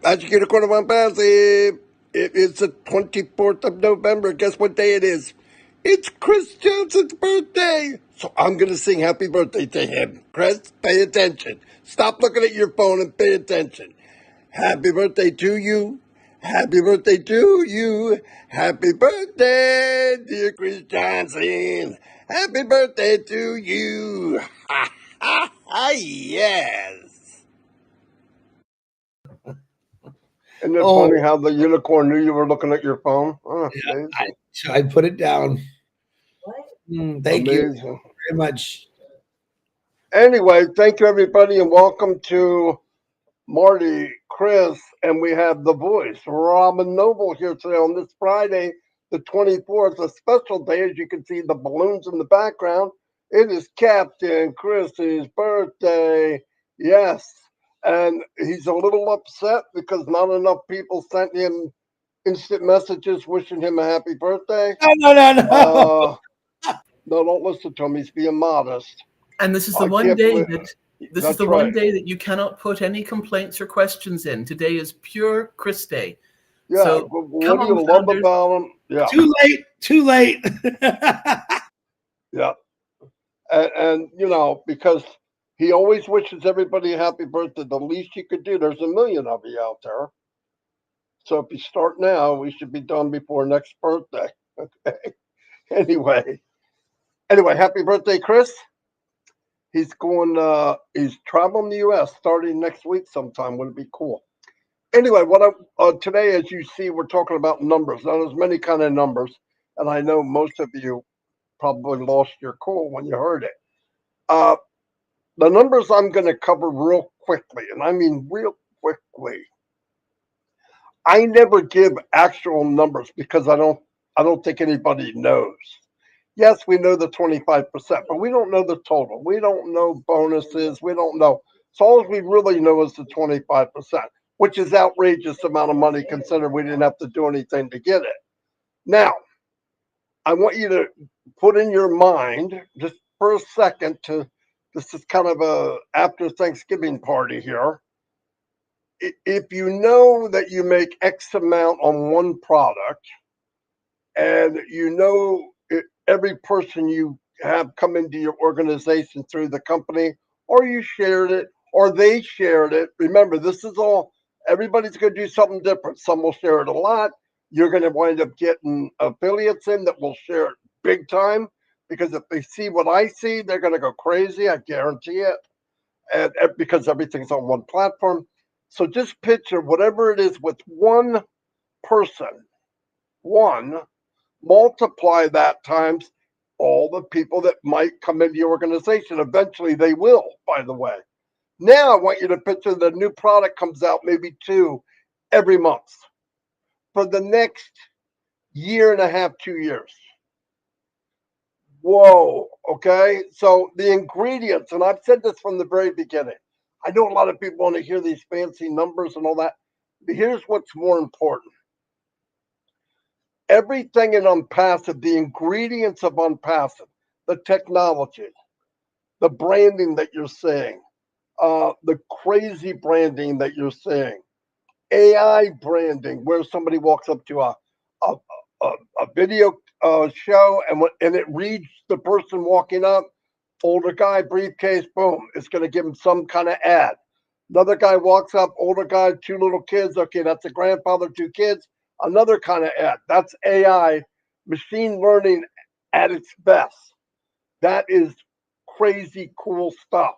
Magic Unicorn of ONPASSIVE. It is the 24th of November. Guess what day it is? It's Chris Johnson's birthday. So I'm going to sing happy birthday to him. Chris, pay attention. Stop looking at your phone and pay attention. Happy birthday to you. Happy birthday to you. Happy birthday, dear Chris Johnson. Happy birthday to you. Ha ha ha, yes. Isn't it funny how the unicorn knew you were looking at your phone? Oh, yeah, I put it down. Thank you very much. Anyway, thank you, everybody, and welcome to Marty, Chris, and we have the voice, Robin Noble, here today on this Friday, the 24th, a special day. As you can see the balloons in the background. It is Captain Chris's birthday. Yes. And he's a little upset because not enough people sent him instant messages wishing him a happy birthday. No. No, don't listen to him. He's being modest. And this is the one day that you cannot put any complaints or questions in. Today is pure Chris Day. Yeah, so, what do you love about him? Yeah. Too late. Yeah. And you know, because he always wishes everybody a happy birthday. The least you could do, there's a million of you out there. So if you start now, we should be done before next birthday. Okay. Anyway, happy birthday, Chris. He's he's traveling the U.S. starting next week sometime. Would it be cool? Anyway, today, as you see, we're talking about numbers. Now, there's many kind of numbers, and I know most of you probably lost your cool when you heard it. The numbers I'm going to cover real quickly, and I mean real quickly. I never give actual numbers because I don't think anybody knows. Yes, we know the 25%, but we don't know the total. We don't know bonuses. We don't know. So all we really know is the 25%, which is outrageous amount of money considering we didn't have to do anything to get it. Now, I want you to put in your mind just for a second this is kind of a after Thanksgiving party here. If you know that you make X amount on one product and you know every person you have come into your organization through the company, or you shared it, or they shared it. Remember, this is all, everybody's going to do something different. Some will share it a lot. You're going to wind up getting affiliates in that will share it big time, because if they see what I see, they're going to go crazy. I guarantee it. And because everything's on one platform. So just picture whatever it is with one person, multiply that times all the people that might come into your organization. Eventually they will, by the way. Now I want you to picture the new product comes out, maybe 2 every month for the next year and a half, 2 years. Whoa, okay? So the ingredients, and I've said this from the very beginning. I know a lot of people want to hear these fancy numbers and all that. But here's what's more important. Everything in ONPASSIVE, the ingredients of ONPASSIVE, the technology, the branding that you're seeing, the crazy branding that you're seeing, AI branding, where somebody walks up to a video show and it reads the person walking up, older guy, briefcase, boom, it's going to give him some kind of ad. Another guy walks up, older guy, 2 little kids. Okay, that's a grandfather, 2 kids. Another kind of ad. That's AI, machine learning at its best. That is crazy cool stuff.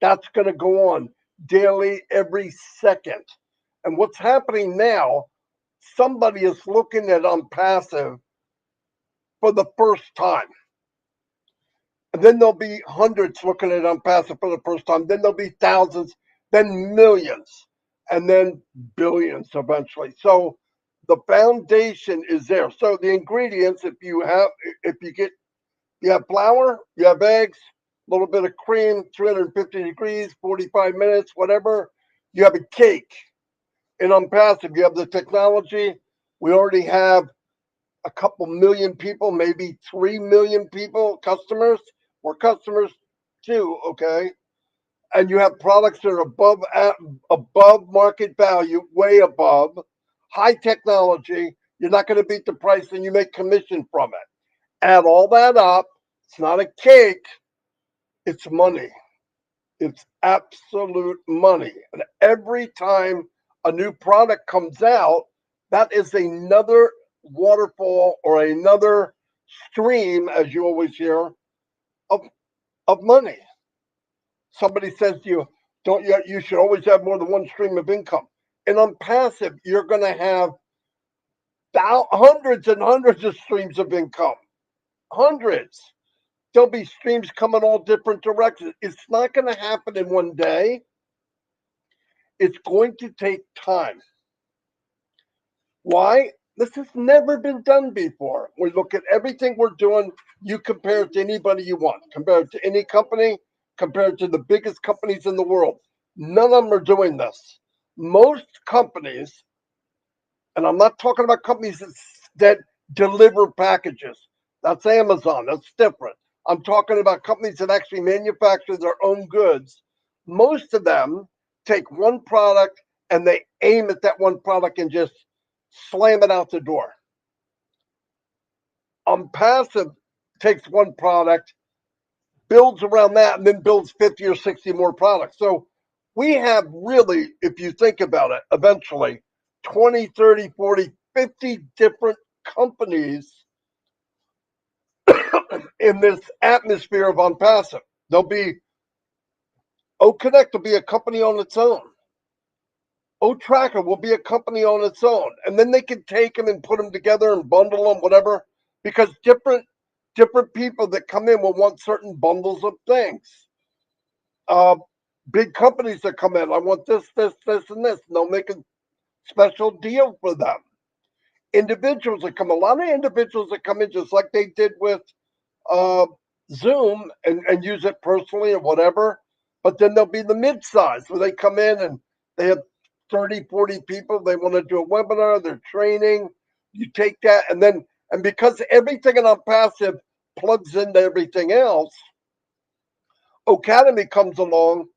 That's going to go on daily, every second. And what's happening now, somebody is looking at ONPASSIVE for the first time. And then there'll be hundreds looking at ONPASSIVE for the first time. Then there'll be thousands, then millions, and then billions eventually. So the foundation is there. So the ingredients, you have flour, you have eggs, a little bit of cream, 350 degrees, 45 minutes, whatever. You have a cake. In ONPASSIVE, you have the technology. We already have a couple million people, maybe 3 million people, customers. We're customers too, okay? and you have products that are above market value, way above, high technology. You're not going to beat the price, and you make commission from it. Add all that up. It's not a cake. It's money. It's absolute money. And every time a new product comes out, that is another waterfall or another stream, as you always hear, of money. Somebody says to you, don't you should always have more than one stream of income. And on passive, you're going to have hundreds and hundreds of streams of income. Hundreds. There'll be streams coming all different directions. It's not going to happen in one day. It's going to take time. Why? This has never been done before. We look at everything we're doing. You compare it to anybody you want. Compare it to any company. Compare it to the biggest companies in the world. None of them are doing this. Most companies, and I'm not talking about companies that deliver packages. That's Amazon. That's different. I'm talking about companies that actually manufacture their own goods. Most of them take one product and they aim at that one product and just slam it out the door. Passive takes one product, builds around that, and then builds 50 or 60 more products. So we have really, if you think about it, eventually 20, 30, 40, 50 different companies in this atmosphere of ONPASSIVE. There'll be OConnect will be a company on its own. OTracker will be a company on its own. And then they can take them and put them together and bundle them, whatever, because different people that come in will want certain bundles of things. Big companies that come in, I want this, and this. And they'll make a special deal for them. Individuals that come, a lot of individuals that come in just like they did with Zoom and use it personally or whatever. But then there'll be the mid-size where they come in and they have 30, 40 people. They want to do a webinar. They're training. You take that and because everything in ONPASSIVE plugs into everything else, Academy comes along.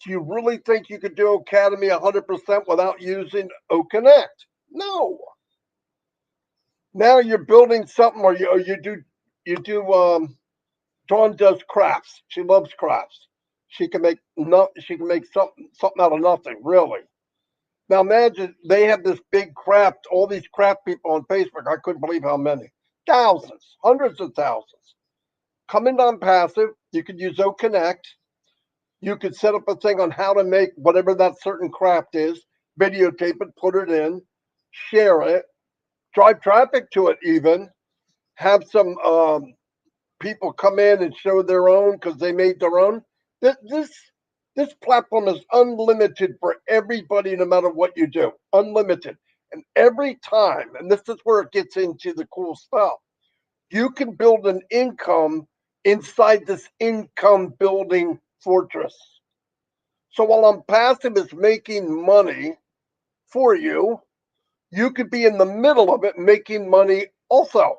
Do you really think you could do Academy 100% without using OConnect? No. Now you're building something, or you do. Dawn does crafts. She loves crafts. She can make something out of nothing, really. Now imagine they have this big craft, all these craft people on Facebook. I couldn't believe how many. Thousands, hundreds of thousands. Coming on passive, you could use OConnect. You could set up a thing on how to make whatever that certain craft is, videotape it, put it in, share it, drive traffic to it even, have some people come in and show their own because they made their own. This platform is unlimited for everybody, no matter what you do. Unlimited. And every time, and this is where it gets into the cool stuff, you can build an income inside this income building fortress. So while ONPASSIVE is making money for you, you could be in the middle of it making money also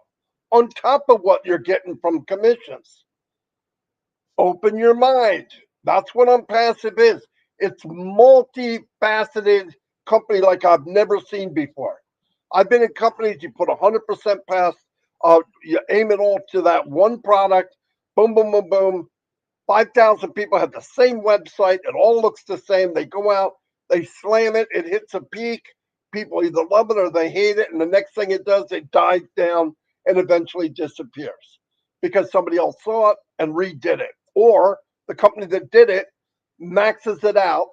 on top of what you're getting from commissions. Open your mind. That's what ONPASSIVE is. It's multifaceted company like I've never seen before. I've been in companies you put 100% past, you aim it all to that one product, boom, boom, boom, boom. 5,000 people have the same website. It all looks the same. They go out, they slam it, it hits a peak. People either love it or they hate it. And the next thing it does, it dies down and eventually disappears because somebody else saw it and redid it. Or the company that did it maxes it out,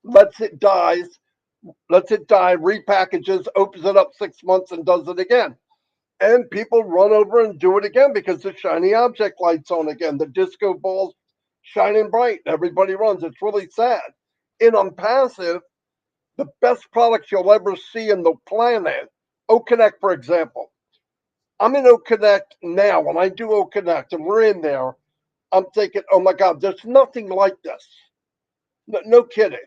lets it die, repackages, opens it up 6 months and does it again. And people run over and do it again because the shiny object light's on again. The disco ball's shining bright. Everybody runs. It's really sad. In ONPASSIVE, the best products you'll ever see in the planet, OConnect, for example. I'm in OConnect now. When I do OConnect and we're in there, I'm thinking, oh my God, there's nothing like this. No kidding.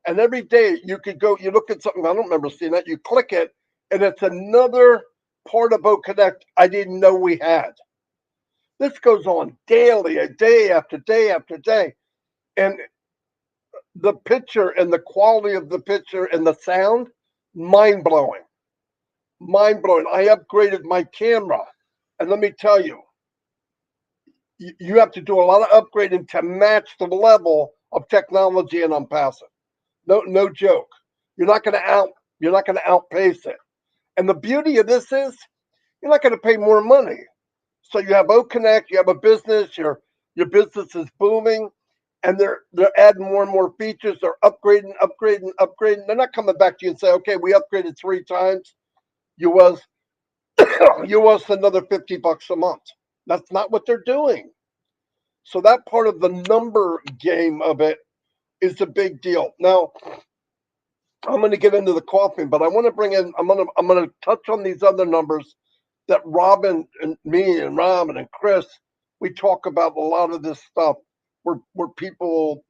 And every day you could go, you look at something, I don't remember seeing that, you click it, and it's another part of OConnect I didn't know we had. This goes on daily, a day after day after day. And the picture and the quality of the picture and the sound, mind blowing. Mind blowing. I upgraded my camera. And let me tell you, you have to do a lot of upgrading to match the level of technology in ONPASSIVE. No joke. You're not gonna outpace it. And the beauty of this is you're not gonna pay more money. So you have O Connect, you have a business, your business is booming, and they're adding more and more features. They're upgrading. They're not coming back to you and say, okay, we upgraded 3 times. You was you us another $50 a month. That's not what they're doing. So that part of the number game of it is a big deal. Now, I'm going to get into the coffee, but I want to bring in. I'm going to touch on these other numbers that Robin and me and Robin and Chris we talk about a lot of this stuff where people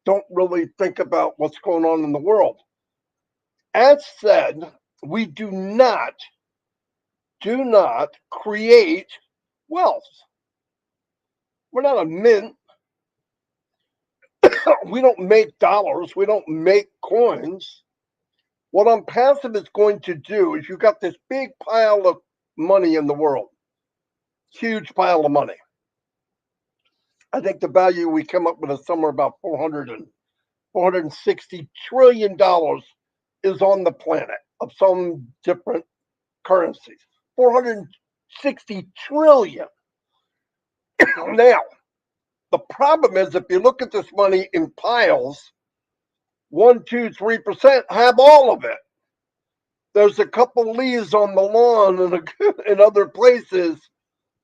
don't really think about what's going on in the world. As said, we do not create wealth. We're not a mint. We don't make dollars. We don't make coins. What ONPASSIVE is going to do is you got this big pile of money in the world, huge pile of money. I think the value we come up with is somewhere about $460 trillion is on the planet of some different currencies. 460 trillion. Now, the problem is if you look at this money in piles, 1, 2, 3% have all of it. There's a couple leaves on the lawn and in other places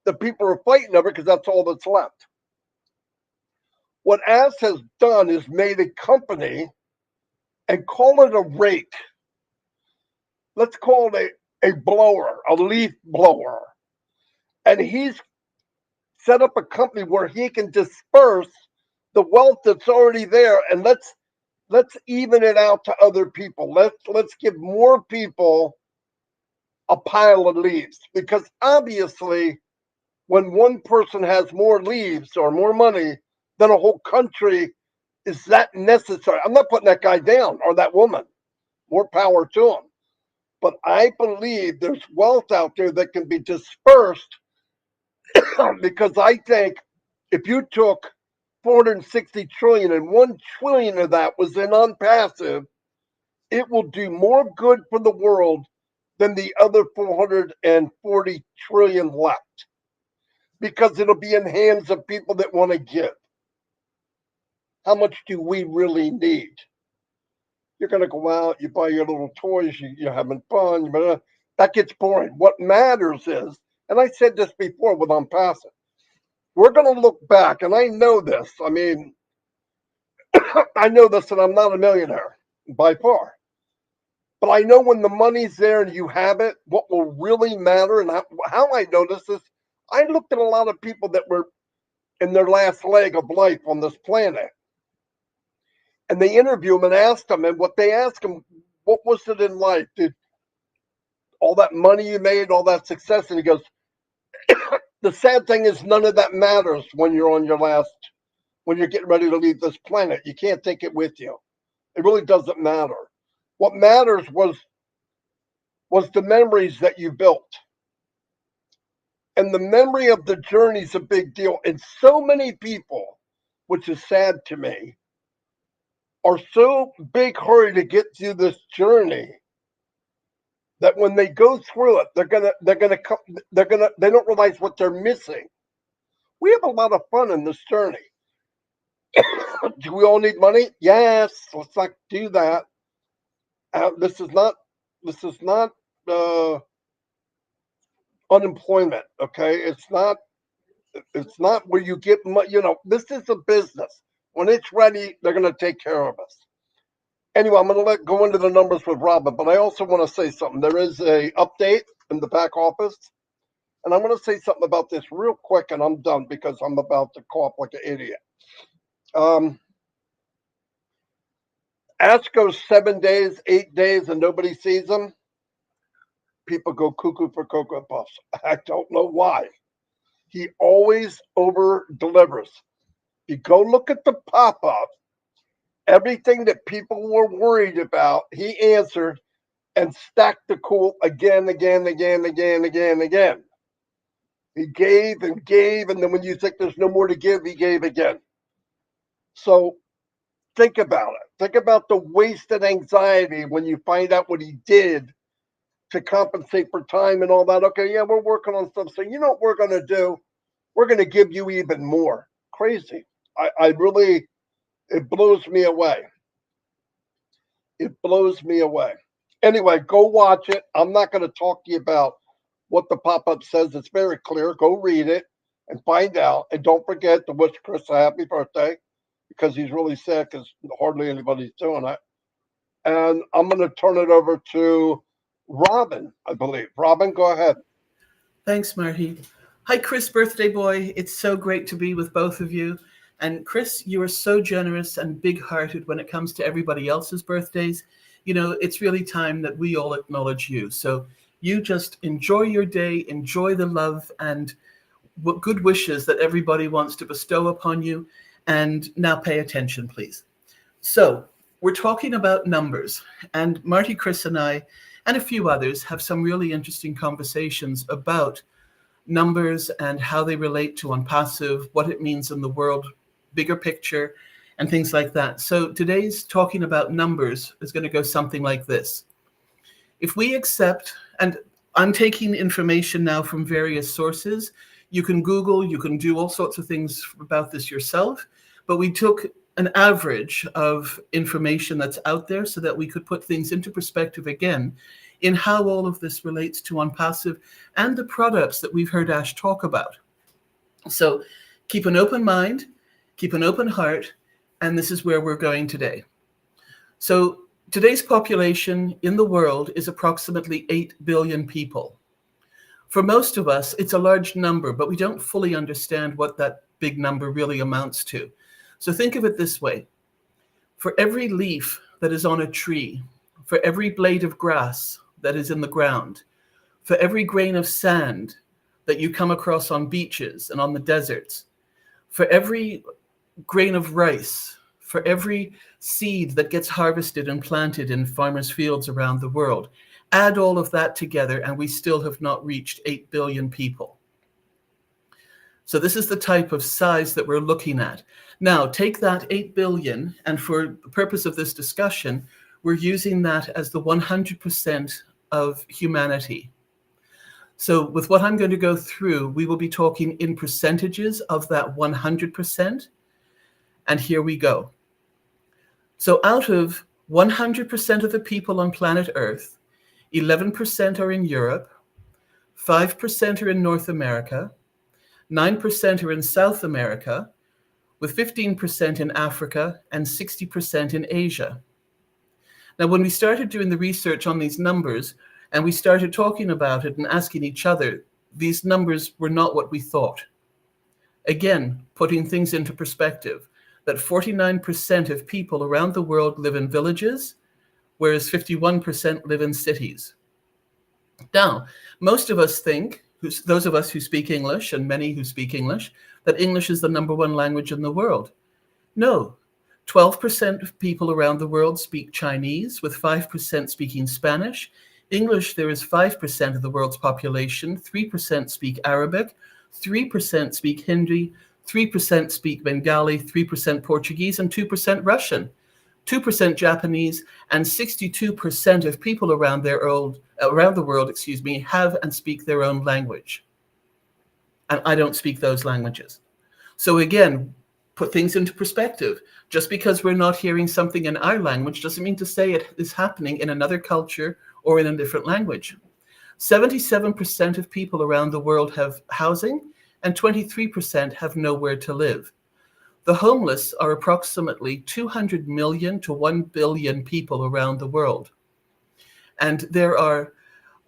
that people are fighting over because that's all that's left. What AS has done is made a company and call it a rake. Let's call it a blower, a leaf blower. And he's set up a company where he can disperse the wealth that's already there, and let's even it out to other people. Let's give more people a pile of leaves, because obviously when one person has more leaves or more money than a whole country, is that necessary? I'm not putting that guy down or that woman. More power to them. But I believe there's wealth out there that can be dispersed because I think if you took 460 trillion and 1 trillion of that was in ONPASSIVE, it will do more good for the world than the other 440 trillion left, because it'll be in hands of people that want to give. How much do we really need? You're going to go out, you buy your little toys, you're having fun, but that gets boring. What matters is, and I said this before with ONPASSIVE, we're going to look back, and I know this. I mean, I know this, and I'm not a millionaire by far. But I know when the money's there and you have it, what will really matter, and how I notice this, I looked at a lot of people that were in their last leg of life on this planet. And they interview them and ask them, and what they ask them, what was it in life? Did all that money you made, all that success? And he goes, the sad thing is none of that matters when you're on your last, when you're getting ready to leave this planet. You can't take it with you. It really doesn't matter. What matters was the memories that you built. And the memory of the journey is a big deal. And so many people, which is sad to me, are so big hurry to get through this journey that when they go through it, they don't realize what they're missing. We have a lot of fun in this journey. Do we all need money? Yes. Let's not do that. This is not unemployment. Okay, it's not where you get money. This is a business. When it's ready, they're going to take care of us. Anyway, I'm going to go into the numbers with Robin, but I also want to say something. There is a update in the back office, and I'm going to say something about this real quick, and I'm done because I'm about to cough like an idiot. Ask goes 7 days, 8 days, and nobody sees them. People go cuckoo for Cocoa Puffs. I don't know why. He always over delivers. You go look at the pop-up. Everything that people were worried about, he answered and stacked the cool again. He gave and gave, and then when you think there's no more to give, he gave again. So think about it. Think about the wasted anxiety when you find out what he did to compensate for time and all that. Okay, yeah, we're working on stuff. So you know what we're going to do? We're going to give you even more. Crazy. I really, it blows me away. It blows me away. Anyway, go watch it. I'm not going to talk to you about what the pop-up says. It's very clear. Go read it and find out. And don't forget to wish Chris a happy birthday because he's really sick because hardly anybody's doing it. And I'm going to turn it over to Robin, I believe. Robin, go ahead. Thanks, Marty. Hi, Chris, birthday boy. It's so great to be with both of you. And Chris, you are so generous and big-hearted when it comes to everybody else's birthdays. You know, it's really time that we all acknowledge you. So you just enjoy your day, enjoy the love and what good wishes that everybody wants to bestow upon you. And now pay attention, please. So we're talking about numbers, and Marty, Chris, and I, and a few others have some really interesting conversations about numbers and how they relate to ONPASSIVE, what it means in the world, bigger picture, and things like that. So today's talking about numbers is going to go something like this. If we accept, and I'm taking information now from various sources, you can Google, you can do all sorts of things about this yourself, but we took an average of information that's out there so that we could put things into perspective again in how all of this relates to ONPASSIVE and the products that we've heard Ash talk about. So keep an open mind, keep an open heart, and this is where we're going today. So today's population in the world is approximately 8 billion people. For most of us, it's a large number, but we don't fully understand what that big number really amounts to. So think of it this way. For every leaf that is on a tree, for every blade of grass that is in the ground, for every grain of sand that you come across on beaches and on the deserts, for every grain of rice, for every seed that gets harvested and planted in farmers' fields around the world, add all of that together and we still have not reached 8 billion people. So this is the type of size that we're looking at. Now, take that 8 billion, and for the purpose of this discussion, we're using that as the 100% of humanity. So with what I'm going to go through, we will be talking in percentages of that 100%. And here we go. So out of 100% of the people on planet Earth, 11% are in Europe, 5% are in North America, 9% are in South America, with 15% in Africa and 60% in Asia. Now, when we started doing the research on these numbers and we started talking about it and asking each other, these numbers were not what we thought. Again, putting things into perspective, that 49% of people around the world live in villages, whereas 51% live in cities. Now, most of us think, those of us who speak English, and many who speak English, that English is the #1 language in the world. No, 12% of people around the world speak Chinese, with 5% speaking Spanish. English, there is 5% of the world's population, 3% speak Arabic, 3% speak Hindi, 3% speak Bengali, 3% Portuguese, and 2% Russian. 2% Japanese, and 62% of people around the world, have and speak their own language. And I don't speak those languages. So again, put things into perspective. Just because we're not hearing something in our language doesn't mean to say it is happening in another culture or in a different language. 77% of people around the world have housing, and 23% have nowhere to live. The homeless are approximately 200 million to 1 billion people around the world. And there are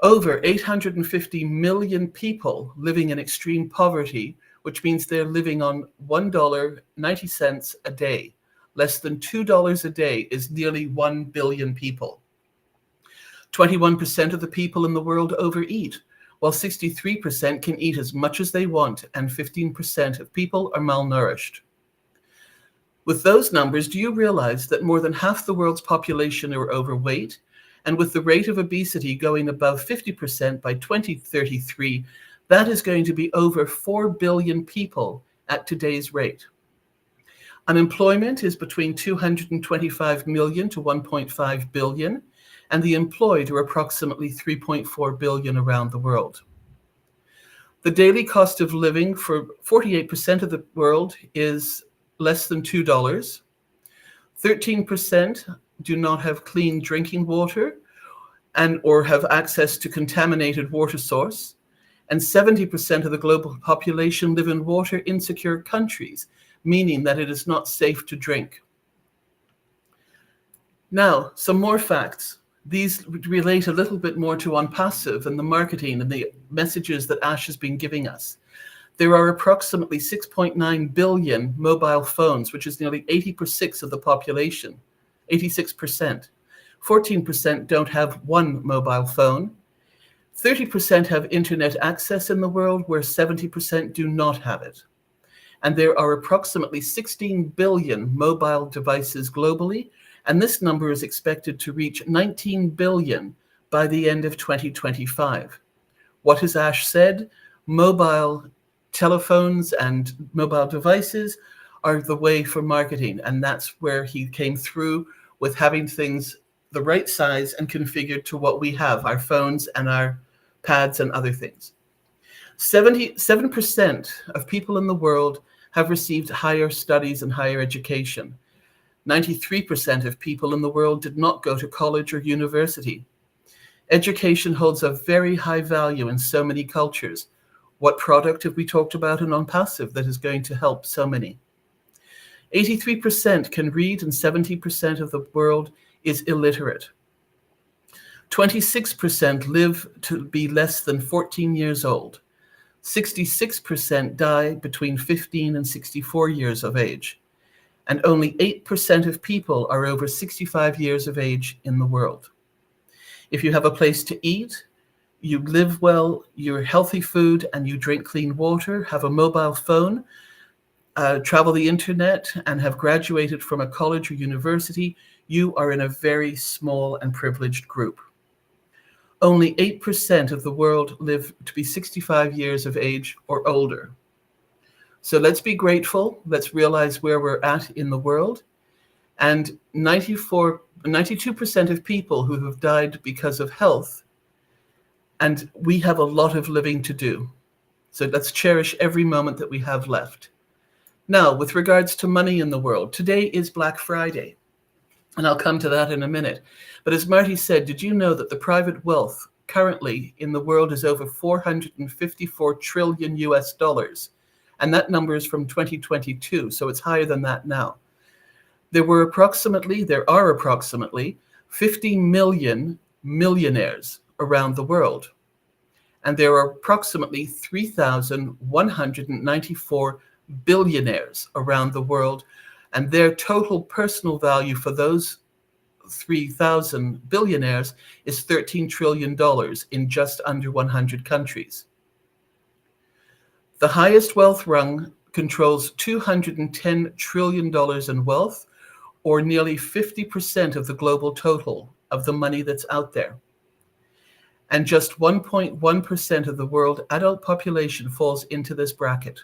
over 850 million people living in extreme poverty, which means they're living on $1.90 a day. Less than $2 a day is nearly 1 billion people. 21% of the people in the world overeat, while 63% can eat as much as they want, and 15% of people are malnourished. With those numbers, do you realize that more than half the world's population are overweight? And with the rate of obesity going above 50% by 2033, that is going to be over 4 billion people at today's rate. Unemployment is between 225 million to 1.5 billion, and the employed are approximately 3.4 billion around the world. The daily cost of living for 48% of the world is less than $2. 13% do not have clean drinking water or have access to contaminated water source. And 70% of the global population live in water insecure countries, meaning that it is not safe to drink. Now, some more facts. These relate a little bit more to ONPASSIVE and the marketing and the messages that Ash has been giving us. There are approximately 6.9 billion mobile phones, which is nearly 86% of the population, 86%. 14% don't have one mobile phone. 30% have internet access in the world, where 70% do not have it. And there are approximately 16 billion mobile devices globally, and this number is expected to reach 19 billion by the end of 2025. What has Ash said? Mobile telephones and mobile devices are the way for marketing, and that's where he came through with having things the right size and configured to what we have, our phones and our pads and other things. 77% of people in the world have received higher studies and higher education. 93% of people in the world did not go to college or university. Education holds a very high value in so many cultures. What product have we talked about in ONPASSIVE that is going to help so many? 83% can read and 70% of the world is illiterate. 26% live to be less than 14 years old. 66% die between 15 and 64 years of age. And only 8% of people are over 65 years of age in the world. If you have a place to eat, you live well, you're healthy food, and you drink clean water, have a mobile phone, travel the internet, and have graduated from a college or university, you are in a very small and privileged group. Only 8% of the world live to be 65 years of age or older. So let's be grateful. Let's realize where we're at in the world. And 92% of people who have died because of health, and we have a lot of living to do. So let's cherish every moment that we have left. Now, with regards to money in the world, today is Black Friday. And I'll come to that in a minute. But as Marty said, did you know that the private wealth currently in the world is over 454 trillion US dollars? And that number is from 2022, so it's higher than that now. There are approximately 15 million millionaires around the world. And there are approximately 3,194 billionaires around the world. And their total personal value for those 3,000 billionaires is $13 trillion in just under 100 countries. The highest wealth rung controls $210 trillion in wealth, or nearly 50% of the global total of the money that's out there. And just 1.1% of the world adult population falls into this bracket.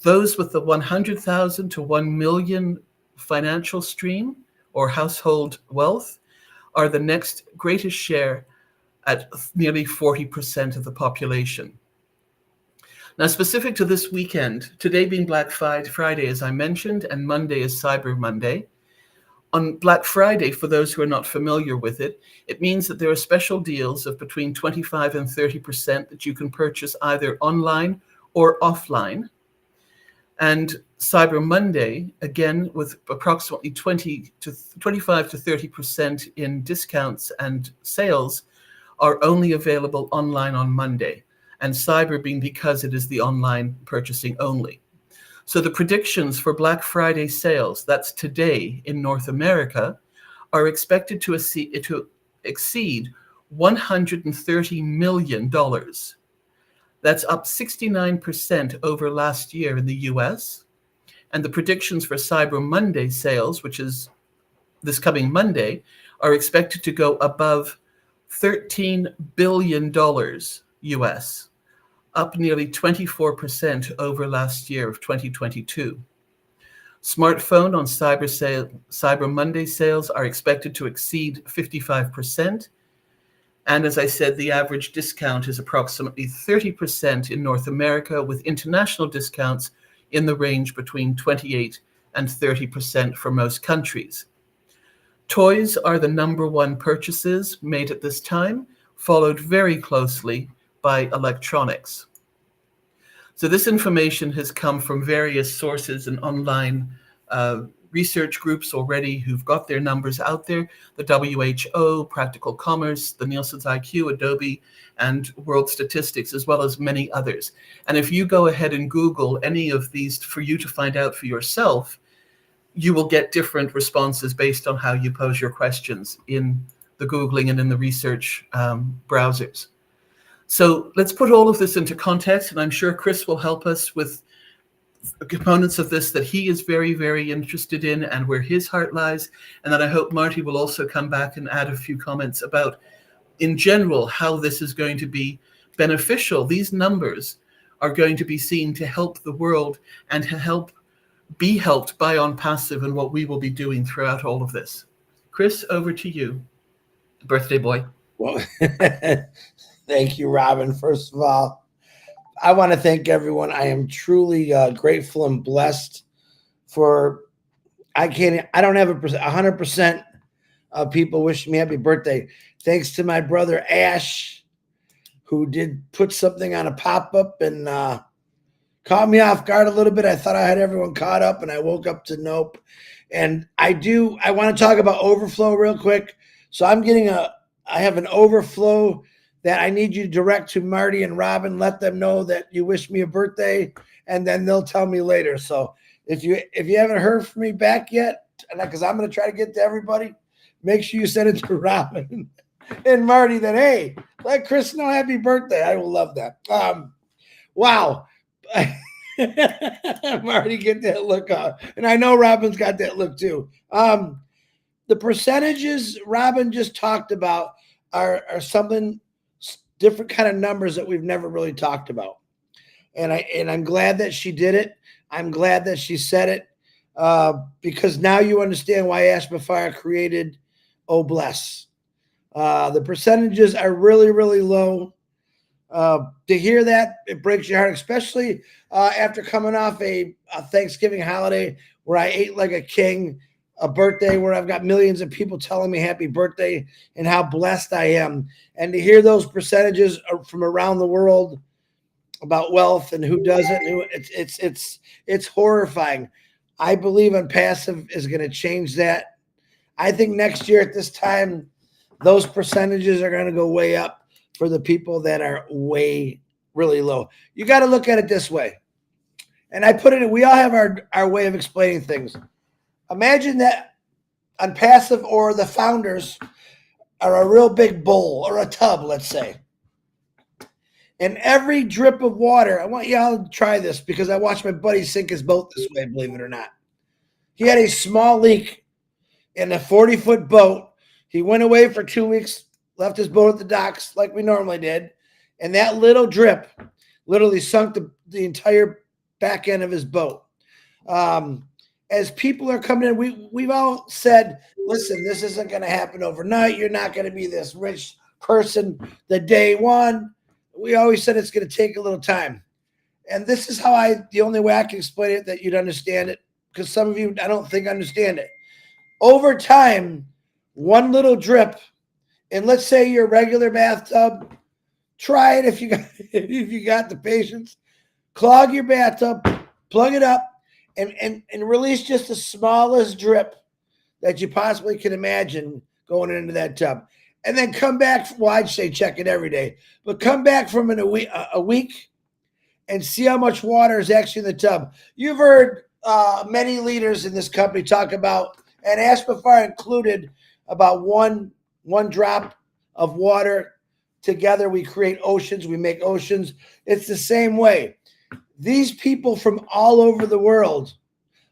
Those with the 100,000 to 1 million financial stream or household wealth are the next greatest share at nearly 40% of the population. Now, specific to this weekend, today being Black Friday, as I mentioned, and Monday is Cyber Monday. On Black Friday, for those who are not familiar with it, it means that there are special deals of between 25 and 30% that you can purchase either online or offline. And Cyber Monday, again, with approximately 25 to 30% in discounts and sales, are only available online on Monday. And Cyber being because it is the online purchasing only. So the predictions for Black Friday sales, that's today in North America, are expected to exceed $130 million. That's up 69% over last year in the US And the predictions for Cyber Monday sales, which is this coming Monday, are expected to go above $13 billion US, up nearly 24% over last year of 2022. Smartphone on Cyber Monday sales are expected to exceed 55%. And as I said, the average discount is approximately 30% in North America, with international discounts in the range between 28 and 30% for most countries. Toys are the #1 purchases made at this time, followed very closely by electronics. So this information has come from various sources and online research groups already who've got their numbers out there: the WHO, Practical Commerce, the Nielsen's IQ, Adobe, and World Statistics, as well as many others. And if you go ahead and Google any of these for you to find out for yourself, you will get different responses based on how you pose your questions in the Googling and in the research browsers. So let's put all of this into context, and I'm sure Chris will help us with components of this that he is very, very interested in and where his heart lies. And then I hope Marty will also come back and add a few comments about, in general, how this is going to be beneficial. These numbers are going to be seen to help the world and to be helped by ONPASSIVE and what we will be doing throughout all of this. Chris, over to you, birthday boy. Well, thank you, Robin. First of all, I want to thank everyone. I am truly grateful and blessed for, I don't have 100% of people wishing me happy birthday. Thanks to my brother Ash, who did put something on a pop-up and caught me off guard a little bit. I thought I had everyone caught up, and I woke up to nope. And I want to talk about overflow real quick. So I have an overflow that I need you to direct to Marty and Robin. Let them know that you wish me a birthday, and then they'll tell me later. So if you haven't heard from me back yet, because I'm going to try to get to everybody, make sure you send it to Robin and Marty that, hey, let Chris know happy birthday. I will love that. Wow. Marty, get that look on. And I know Robin's got that look too. The percentages Robin just talked about are something different kind of numbers that we've never really talked about. And I'm glad that she did it. I'm glad that she said it because now you understand why Ashby Fire created Oh Bless. The percentages are really, really low. To hear that, it breaks your heart, especially after coming off a Thanksgiving holiday where I ate like a king, a birthday where I've got millions of people telling me happy birthday and how blessed I am. And to hear those percentages from around the world about wealth and who does it, it's horrifying. I believe ONPASSIVE is going to change that. I think next year at this time, those percentages are going to go way up for the people that are way really low. You got to look at it this way. And I put it in, we all have our way of explaining things. Imagine that ONPASSIVE or the founders are a real big bowl or a tub, let's say. And every drip of water, I want y'all to try this because I watched my buddy sink his boat this way, believe it or not. He had a small leak in a 40-foot boat. He went away for 2 weeks, left his boat at the docks like we normally did. And that little drip literally sunk the entire back end of his boat. As people are coming in, we've all said, listen, this isn't going to happen overnight. You're not going to be this rich person the day one. We always said it's going to take a little time. And this is the only way I can explain it that you'd understand it, because some of you, I don't think understand it. Over time, one little drip, and let's say your regular bathtub, try it if you got the patience. Clog your bathtub, plug it up, and release just the smallest drip that you possibly can imagine going into that tub. And then come back. Well, I'd say check it every day, but come back from in a week and see how much water is actually in the tub. You've heard many leaders in this company talk about, and Ashby Fire included, about one drop of water. Together we create oceans, we make oceans. It's the same way. These people from all over the world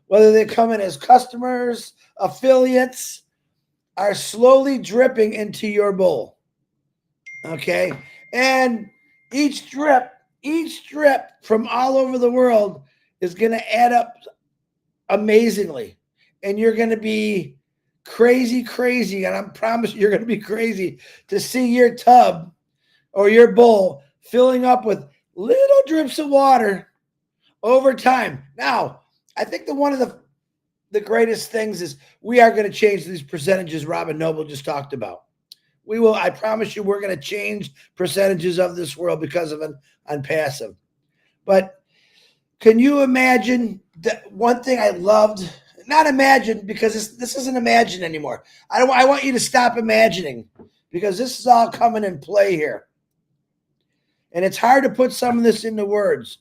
whether they come in as customers, affiliates, are slowly dripping into your bowl. Okay. And each drip from all over the world is going to add up amazingly. And you're going to be crazy. And I promise you're going to be crazy to see your tub or your bowl filling up with little drips of water over time. Now, I think one of the greatest things is we are going to change these percentages Robin Noble just talked about. We will, I promise you, we're going to change percentages of this world because of an ONPASSIVE. But can you imagine that one thing I loved? Not imagine, because this isn't imagine anymore. I want you to stop imagining, because this is all coming in play here. And it's hard to put some of this into words.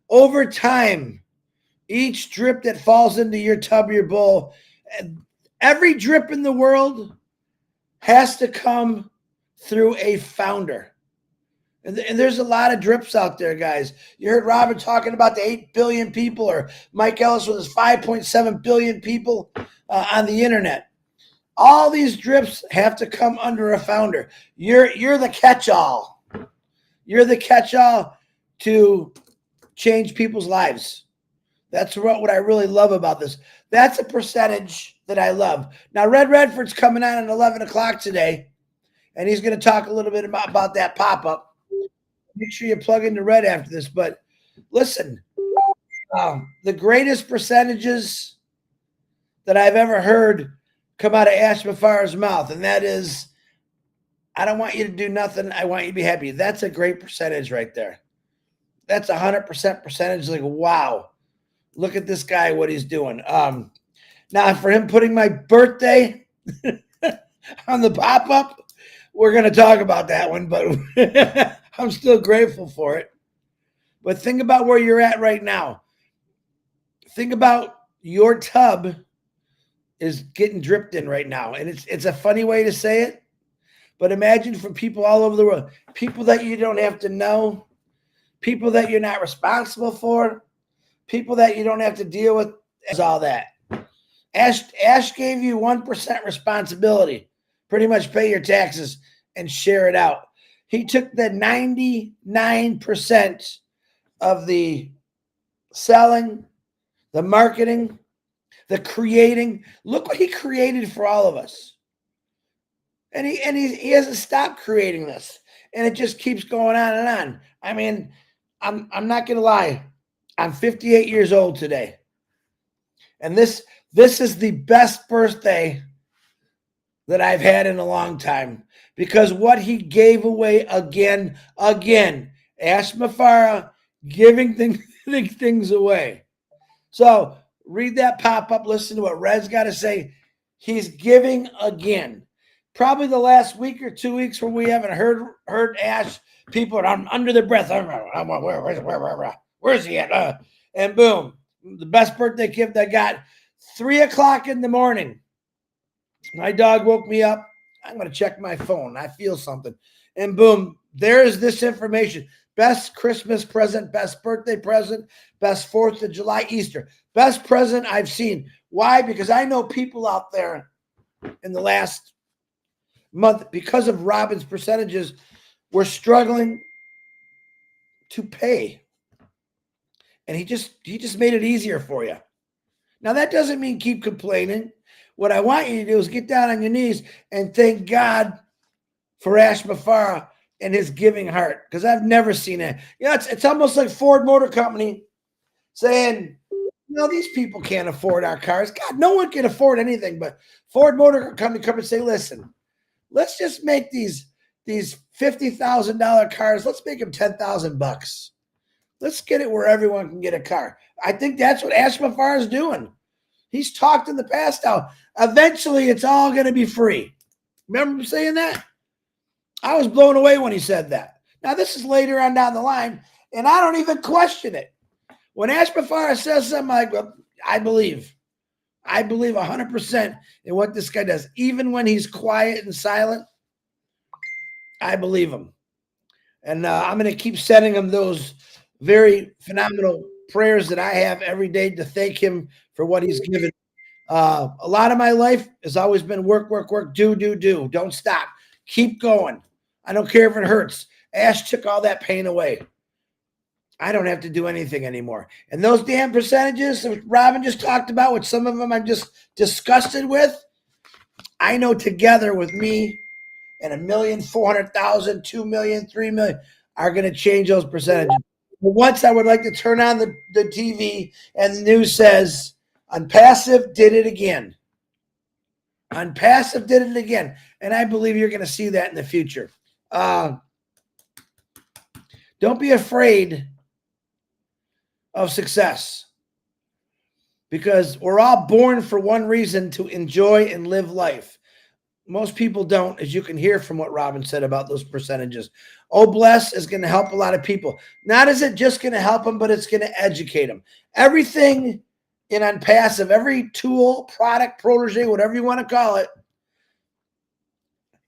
Over time, each drip that falls into your tub, your bowl, every drip in the world has to come through a founder. And there's a lot of drips out there, guys. You heard Robin talking about the 8 billion people, or Mike Ellis with his 5.7 billion people on the internet. All these drips have to come under a founder. You're the catch-all. You're the catch-all to change people's lives. That's what I really love about this. That's a percentage that I love. Now, Red Redford's coming on at 11 o'clock today, and he's going to talk a little bit about that pop-up. Make sure you plug into Red after this. But listen, the greatest percentages that I've ever heard come out of Ash Mafar's mouth, and that is, I don't want you to do nothing. I want you to be happy. That's a great percentage right there. That's 100% percentage. Like, wow, look at this guy, what he's doing. Now, for him putting my birthday on the pop-up, we're going to talk about that one, but I'm still grateful for it. But think about where you're at right now. Think about your tub is getting dripped in right now. And it's a funny way to say it, but imagine for people all over the world, people that you don't have to know, people that you're not responsible for, people that you don't have to deal with, all that. Ash gave you 1% responsibility. Pretty much pay your taxes and share it out. He took the 99% of the selling, the marketing, the creating. Look what he created for all of us. And he hasn't stopped creating this. And it just keeps going on and on. I mean, I'm not going to lie. I'm 58 years old today. And this is the best birthday that I've had in a long time, because what he gave away again, Ash Mafara giving things away. So read that pop-up, listen to what Red's got to say. He's giving again. Probably the last week or 2 weeks where we haven't heard Ash, people are under their breath. Where's he at? And boom, the best birthday gift I got, 3 o'clock in the morning. My dog woke me up. I'm going to check my phone. I feel something. And boom, there's this information. Best Christmas present, best birthday present, best 4th of July, Easter. Best present I've seen. Why? Because I know people out there in the last month, because of Robin's percentages, were struggling to pay. And he just made it easier for you. Now, that doesn't mean keep complaining. What I want you to do is get down on your knees and thank God for Ash Mafara and his giving heart, because I've never seen it. You know, it's almost like Ford Motor Company saying, no, these people can't afford our cars. God, no one can afford anything, but Ford Motor Company come and say, listen, let's just make these $50,000 cars. Let's make them $10,000. Let's get it where everyone can get a car. I think that's what Ash Mafara is doing. He's talked in the past how eventually it's all going to be free. Remember him saying that? I was blown away when he said that. Now, this is later on down the line, and I don't even question it. When Ash Mafara says something like, well, I believe 100% in what this guy does. Even when he's quiet and silent, I believe him. And I'm going to keep sending him those very phenomenal prayers that I have every day to thank him for what he's given. A lot of my life has always been work, work, work, do. Don't stop. Keep going. I don't care if it hurts. Ash took all that pain away. I don't have to do anything anymore. And those damn percentages that Robin just talked about, which some of them I'm just disgusted with, I know together with me and 1,400,000, 2 million, 3 million are going to change those percentages. But once I would like to turn on the TV and the news says, ONPASSIVE did it again. ONPASSIVE did it again. And I believe you're going to see that in the future. Don't be afraid of success, because we're all born for one reason, to enjoy and live life. Most people don't, as you can hear from what Robin said about those percentages. Oh, Bless is going to help a lot of people. Not is it just going to help them, but it's going to educate them. Everything in ONPASSIVE, every tool, product, protege, whatever you want to call it,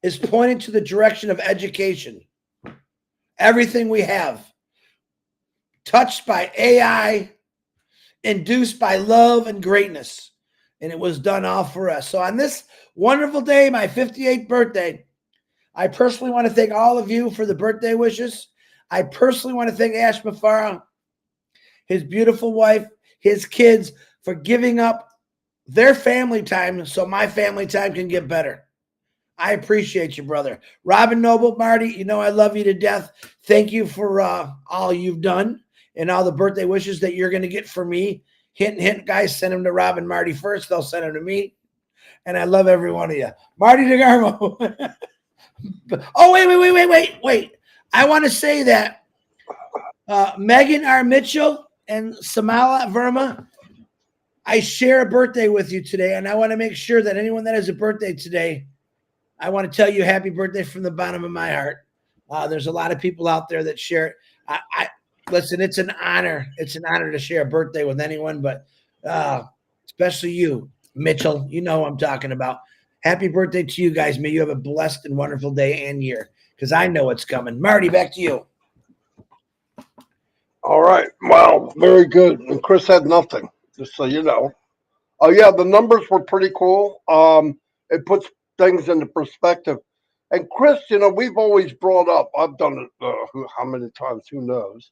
is pointed to the direction of education. Everything we have, touched by AI, induced by love and greatness. And it was done all for us. So on this wonderful day, my 58th birthday, I personally want to thank all of you for the birthday wishes. I personally want to thank Ash Mafara, his beautiful wife, his kids, for giving up their family time so my family time can get better. I appreciate you, brother. Robin Noble, Marty, you know I love you to death. Thank you for all you've done and all the birthday wishes that you're going to get from me. Hint, hint, guys, send them to Rob and Marty first. They'll send them to me. And I love every one of you. Marty DeGarmo. Oh, wait. I want to say that Megan R. Mitchell and Samala Verma, I share a birthday with you today. And I want to make sure that anyone that has a birthday today, I want to tell you happy birthday from the bottom of my heart. There's a lot of people out there that share it. Listen, it's an honor. It's an honor to share a birthday with anyone, but especially you, Mitchell. You know who I'm talking about. Happy birthday to you guys. May you have a blessed and wonderful day and year, because I know it's coming. Marty, back to you. All right. Wow. Very good. And Chris had nothing, just so you know. Oh, yeah. The numbers were pretty cool. It puts things into perspective. And Chris, you know, we've always brought up, I've done it how many times, who knows,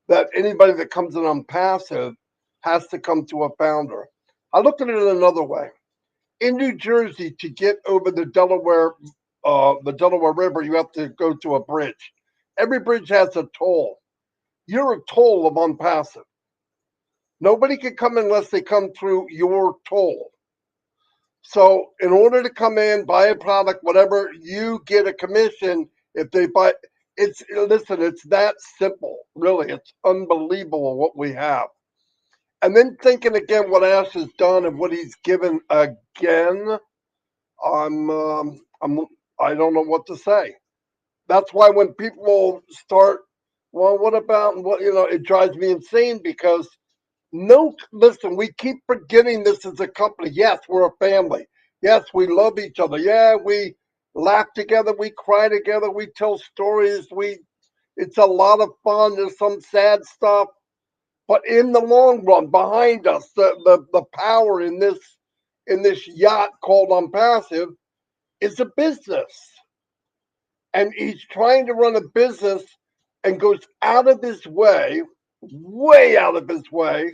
that anybody that comes in on passive has to come to a founder. I looked at it another way. In New Jersey, to get over the Delaware River, you have to go to a bridge. Every bridge has a toll. You're a toll of ONPASSIVE. Nobody can come unless they come through your toll. So in order to come in, buy a product, whatever, you get a commission if they buy. It's that simple, really. It's unbelievable what we have. And then thinking again what Ash has done and what he's given again, I don't know what to say. That's why when people start, well, what about what, it drives me insane, because listen, we keep forgetting this is a company. Yes, we're a family. Yes, we love each other. Yeah, we laugh together, we cry together, we tell stories. It's a lot of fun. There's some sad stuff, but in the long run, behind us, the power in this yacht called ONPASSIVE is a business, and he's trying to run a business and goes out of his way, way out of his way,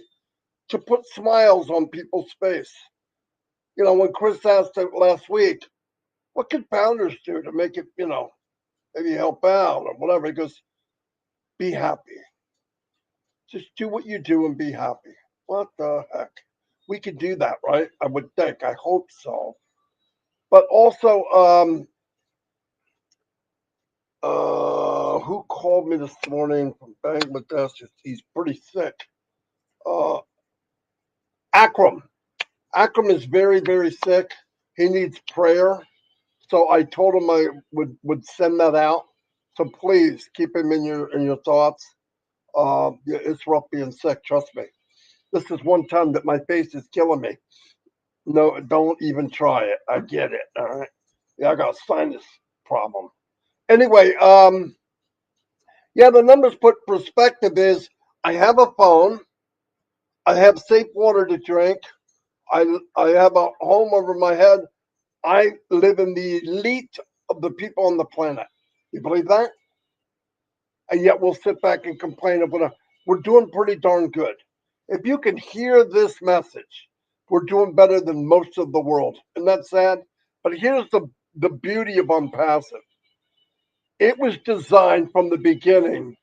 to put smiles on people's face. When Chris asked him last week, what can founders do to make it, maybe help out or whatever? He goes, be happy. Just do what you do and be happy. What the heck? We could do that, right? I would think. I hope so. But also, who called me this morning from Bangladesh? He's pretty sick. Akram. Akram is very, very sick. He needs prayer. So I told him I would send that out. So please keep him in your thoughts. Yeah, it's rough being sick. Trust me. This is one time that my face is killing me. No, don't even try it. I get it. All right. Yeah, I got a sinus problem. Anyway, yeah, the numbers put perspective is I have a phone. I have safe water to drink. I have a home over my head. I live in the elite of the people on the planet. You believe that? And yet we'll sit back and complain about it. We're doing pretty darn good. If you can hear this message, we're doing better than most of the world. And that's sad. But here's the beauty of ONPASSIVE. It was designed from the beginning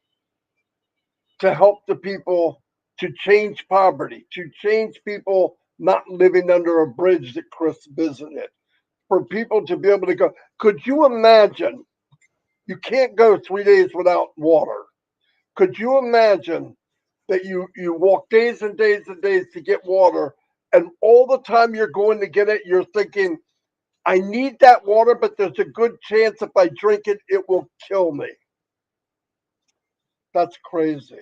to help the people to change poverty, to change people not living under a bridge that Chris visited, for people to be able to go. Could you imagine? You can't go 3 days without water. Could you imagine that you walk days and days and days to get water, and all the time you're going to get it, you're thinking, I need that water, but there's a good chance if I drink it, it will kill me. That's crazy.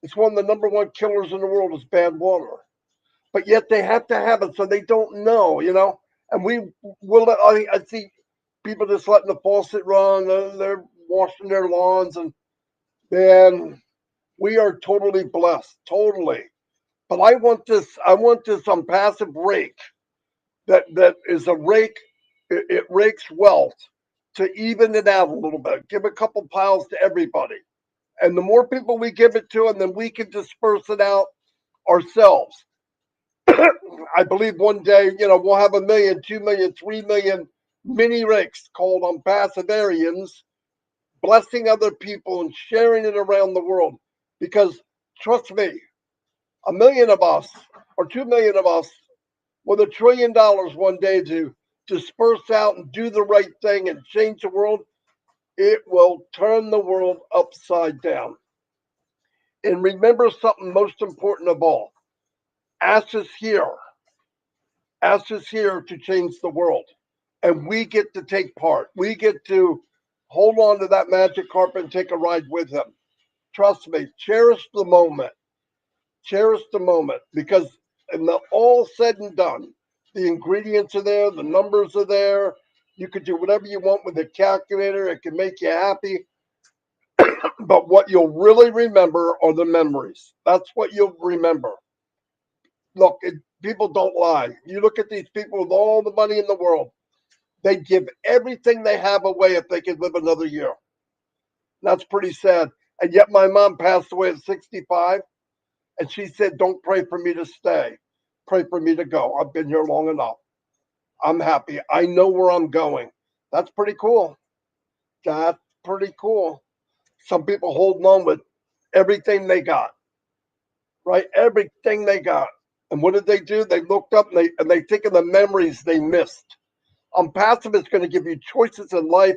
It's one of the number one killers in the world is bad water. But yet they have to have it so they don't know, you know? And we will, I see people just letting the faucet run, they're washing their lawns, and man, we are totally blessed, totally. But I want this passive rake that is a rake. It rakes wealth to even it out a little bit. Give a couple piles to everybody, and the more people we give it to, and then we can disperse it out ourselves. I believe one day, we'll have 1 million, 2 million, 3 million mini rakes called Unpassivarians, blessing other people and sharing it around the world. Because trust me, 1 million of us or 2 million of us with $1 trillion one day to disperse out and do the right thing and change the world, it will turn the world upside down. And remember something most important of all. Ask us here. Ask us here to change the world. And we get to take part. We get to hold on to that magic carpet and take a ride with him. Trust me, cherish the moment. Cherish the moment, because and the all said and done, the ingredients are there, the numbers are there. You could do whatever you want with a calculator. It can make you happy. But what you'll really remember are the memories. That's what you'll remember. Look, people don't lie. You look at these people with all the money in the world, they give everything they have away if they could live another year. That's pretty sad. And yet my mom passed away at 65, and she said, don't pray for me to stay. Pray for me to go. I've been here long enough. I'm happy. I know where I'm going. That's pretty cool. That's pretty cool. Some people holding on with everything they got, right? Everything they got. And what did they do? They looked up and they think of the memories they missed. Passive is going to give you choices in life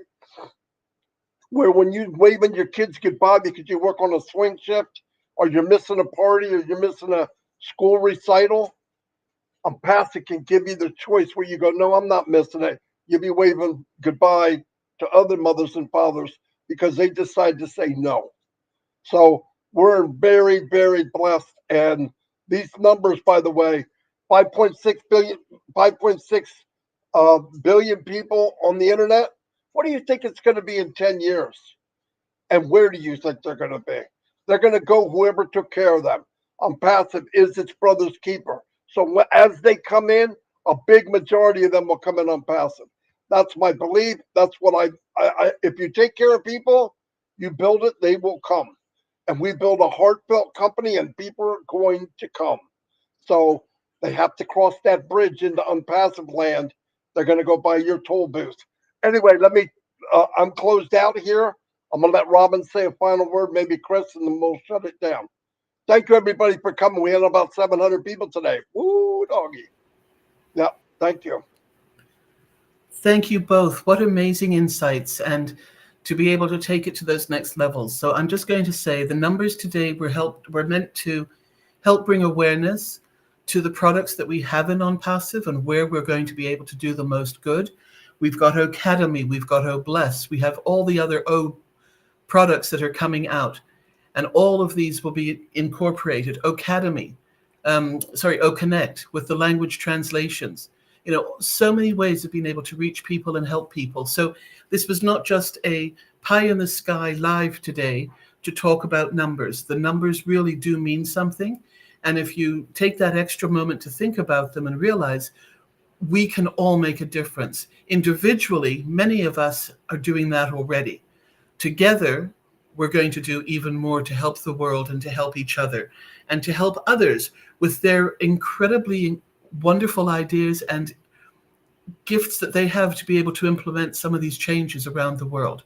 where when you waving your kids goodbye because you work on a swing shift, or you're missing a party, or you're missing a school recital, Passive can give you the choice where you go, no, I'm not missing it. You'll be waving goodbye to other mothers and fathers because they decide to say no. So we're very, very blessed. And these numbers, by the way, 5.6 billion, 5.6 billion people on the internet. What do you think it's going to be in 10 years? And where do you think they're going to be? They're going to go whoever took care of them. Passive is its brother's keeper. So as they come in, a big majority of them will come in Passive. That's my belief. That's what I if you take care of people, you build it, they will come. And we build a heartfelt company, and people are going to come. So they have to cross that bridge into Unpassive land. They're going to go by your toll booth. Anyway, I'm closed out here. I'm going to let Robin say a final word, maybe Chris, and then we'll shut it down. Thank you, everybody, for coming. We had about 700 people today. Woo, doggy. Yeah, thank you. Thank you both. What amazing insights, and to be able to take it to those next levels. So I'm just going to say the numbers today were meant to help bring awareness to the products that we have in ONPASSIVE and where we're going to be able to do the most good. We've got Academy, we've got Bless, we have all the other products that are coming out, and all of these will be incorporated. Academy, Connect with the language translations. So many ways of being able to reach people and help people. So this was not just a pie in the sky live today, to talk about numbers. The numbers really do mean something. And if you take that extra moment to think about them and realize we can all make a difference. Individually, many of us are doing that already. Together, we're going to do even more to help the world and to help each other and to help others with their incredibly wonderful ideas and gifts that they have to be able to implement some of these changes around the world.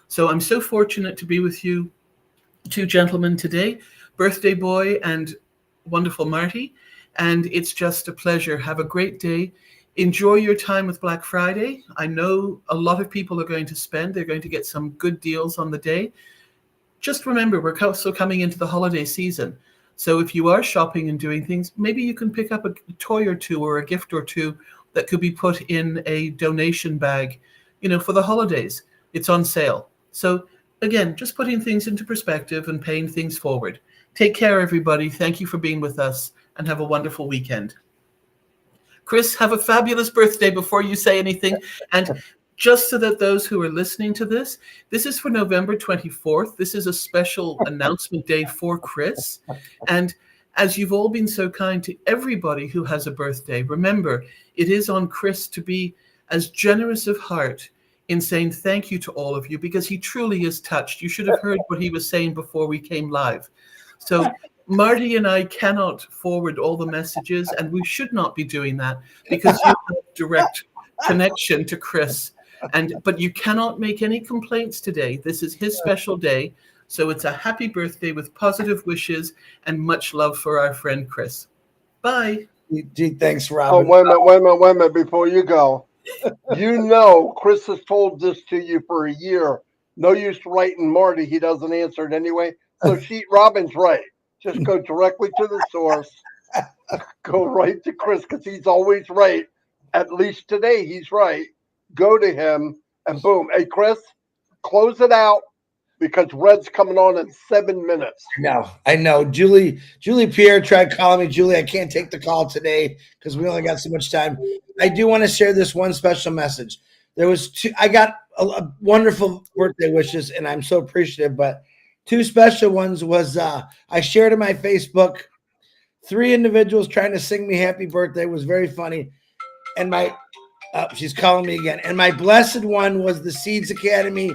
So I'm so fortunate to be with you two gentlemen today, birthday boy and wonderful Marty. And it's just a pleasure. Have a great day. Enjoy your time with Black Friday. I know a lot of people are going to spend. They're going to get some good deals on the day. Just remember, we're also coming into the holiday season. So if you are shopping and doing things, maybe you can pick up a toy or two or a gift or two that could be put in a donation bag, for the holidays. It's on sale. So again, just putting things into perspective and paying things forward. Take care, everybody. Thank you for being with us and have a wonderful weekend. Chris, have a fabulous birthday before you say anything. And just so that those who are listening to this is for November 24th. This is a special announcement day for Chris. And as you've all been so kind to everybody who has a birthday, remember, it is on Chris to be as generous of heart in saying thank you to all of you, because he truly is touched. You should have heard what he was saying before we came live. So Marty and I cannot forward all the messages, and we should not be doing that because you have direct connection to Chris. But you cannot make any complaints today. This is his special day. So it's a happy birthday with positive wishes and much love for our friend Chris. Bye. Gee, thanks, Oh, Robin. wait a minute before you go. Chris has told this to you for a year. No use writing Marty. He doesn't answer it anyway. So Robin's right. Just go directly to the source. Go right to Chris because he's always right. At least today he's right. Go to him and boom. Hey, Chris, close it out because Red's coming on in 7 minutes. I know. Julie Pierre tried calling me. Julie, I can't take the call today because we only got so much time. I do want to share this one special message. I got a wonderful birthday wishes, and I'm so appreciative, but two special ones was I shared in my Facebook 3 individuals trying to sing me happy birthday. It was very funny. And she's calling me again. And my blessed one was the Seeds Academy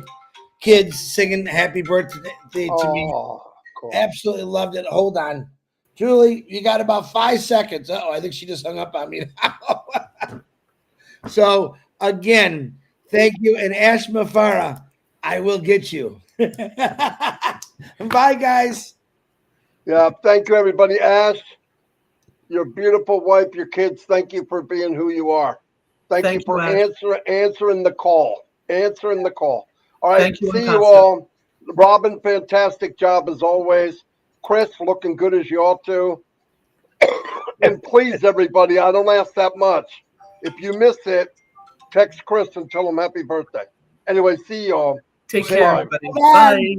kids singing happy birthday to me. Cool. Absolutely loved it. Hold on. Julie, you got about 5 seconds. I think she just hung up on me now. So, again, thank you. And Ash Mafara, I will get you. Bye, guys. Yeah, thank you, everybody. Ash, your beautiful wife, your kids, thank you for being who you are. Thank you for answering the call. All right, see you all. Robin, fantastic job as always. Chris, looking good as you ought to. And please, everybody, I don't ask that much. If you miss it, text Chris and tell him happy birthday. Anyway, see you all. Take care, everybody. Bye.